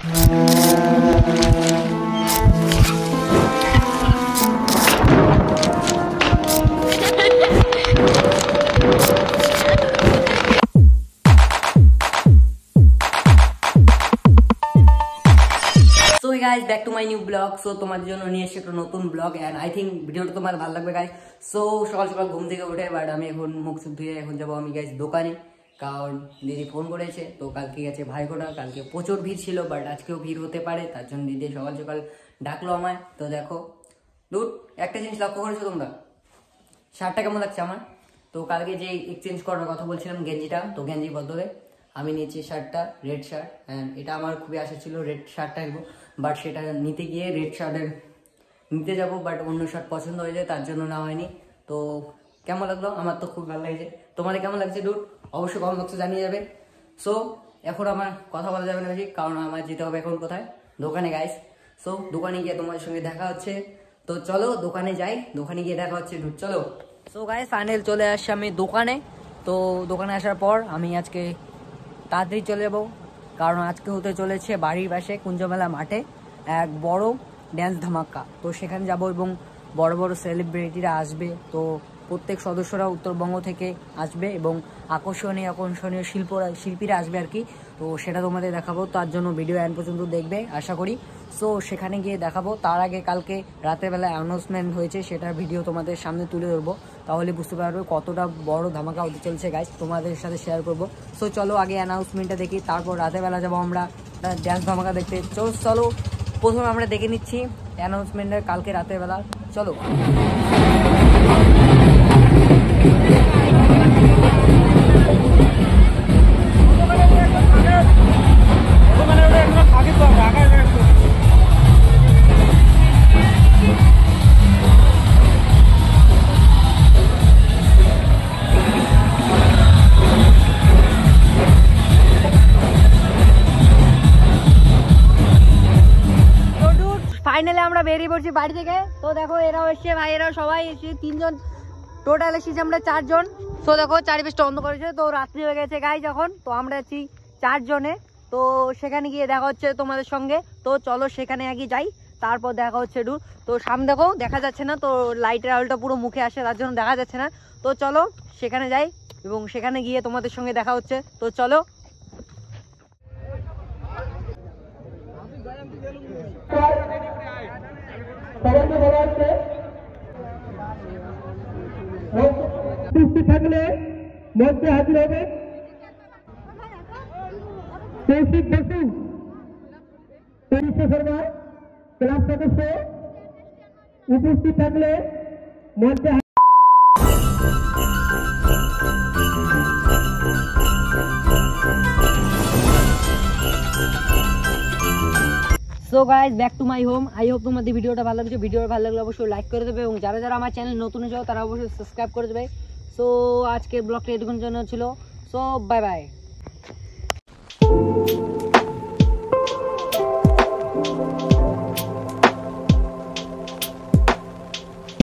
guys, back to my new vlog. So তোমাদের জন্য নিয়ে এসেছি একটা নতুন ব্লগ এন্ড আই থিঙ্ক ভিডিওটা তোমার ভালো লাগবে গাইস। সো সকাল সকাল ঘুম থেকে উঠে বাট আমি এখন মুখ সুখ ধুয়ে এখন যাবো আমি গাইস দোকানে, কারণ দিদি ফোন করেছে। তো কালকে গেছে ভাইফোঁটা, কালকে প্রচুর ভিড় ছিল বাট আজকেও ভিড় হতে পারে, তার জন্য দিদি সকাল সকাল ডাকলো আমায়। তো দেখো দুধ একটা জিনিস লক্ষ্য করেছো তোমরা, শার্টটা কেমন লাগছে আমার? তো কালকে যে এক্সচেঞ্জ করার কথা বলছিলাম গেঞ্জিটা, তো গেঞ্জি বদলে আমি নিয়েছি শার্টটা, রেড শার্ট। অ্যান্ড এটা আমার খুবই আশা ছিল রেড শার্টটা নেবো, বাট সেটা নিতে গিয়ে রেড শার্টের নিতে যাবো বাট অন্য শার্ট পছন্দ হয়ে যায়, তার জন্য না হয়নি। তো কেমন লাগলো? আমার তো খুব ভালো লাগছে। তোমাদের কেমন লাগছে ডুড? অবশ্যই কমেন্ট বক্সে জানিয়ে যাবে। সো এখন আমার কথা বলা যাবে না বেশি, কারণ আমার যেতে হবে এখন কোথায়, দোকানে গাইস। সো দোকানে গিয়ে তোমাদের সঙ্গে দেখা হচ্ছে। তো চলো দোকানে যাই, দোকানে গিয়ে দেখা হচ্ছে ডুড, চলো। সো গাইস ফাইনাল চলে আসছি আমি দোকানে। তো দোকানে আসার পর আমি আজকে তাড়াতাড়ি চলে যাবো, কারণ আজকে হতে চলেছে বাড়ির পাশে কুঞ্জমেলা মাঠে এক বড় ড্যান্স ধামাকা। তো সেখানে যাব এবং বড় বড় সেলিব্রিটিরা আসবে। তো প্রত্যেক সদস্যরা উত্তরবঙ্গ থেকে আসবে এবং আকর্ষণীয় আকর্ষণীয় শিল্পীরা আসবে আর কি। তো সেটা তোমাদের দেখাবো, তার জন্য ভিডিও এন্ড পর্যন্ত দেখবে আশা করি। সো সেখানে গিয়ে দেখাবো। তার আগে কালকে রাতেরবেলা অ্যানাউন্সমেন্ট হয়েছে, সেটার ভিডিও তোমাদের সামনে তুলে ধরবো, তাহলে বুঝতে পারবে কতটা বড় ধামাকা হতে চলছে গাইস, তোমাদের সাথে শেয়ার করবো। সো চলো আগে অ্যানাউন্সমেন্টটা দেখি, তারপর রাতেরবেলা যাবো আমরা ড্যান্স ধামাকা দেখতে। চলো প্রথমে আমরা দেখে নিচ্ছি অ্যানাউন্সমেন্টের কালকে রাতের বেলা, চলো। ফাইনালি আমরা বেরিয়ে পড়ছি বাড়ি থেকে। তো দেখো এরাও এসছে, ভাইয়েরাও সবাই এসে, তিনজন টোটাল এসেছি আমরা চারজন। তো দেখো চারিপাশটা অন্ধ করেছে, তো রাত্রি হয়ে গেছে গাইস এখন। তো আমরা আছি চারজনে, তো সেখানে গিয়ে দেখা হচ্ছে তোমাদের সঙ্গে। তো চলো সেখানে আগে যাই, তারপর দেখা হচ্ছে ডু। তো সামনে দেখো দেখা যাচ্ছে না, তো লাইটের আলোটা পুরো মুখে আসে, তার জন্য দেখা যাচ্ছে না। তো চলো সেখানে যাই এবং সেখানে গিয়ে তোমাদের সঙ্গে দেখা হচ্ছে। তো চলো। থাকলে মঞ্চে হাজির হবে কৌশিক বসু, শর্মা ক্লাব সদস্য। উপস্থিত থাকলে মঞ্চে so guys back to my home. I hope তোমাদের ভিডিওটা ভালো লাগছে। ভিডিওটা ভালো লাগলে অবশ্যই লাইক করে দেবে এবং যারা যারা আমার চ্যানেল নতুন হয়েছে তারা অবশ্যই সাবস্ক্রাইব করে দেবে। সো আজকের ব্লগটা এটুকুর জন্য ছিল। So bye bye.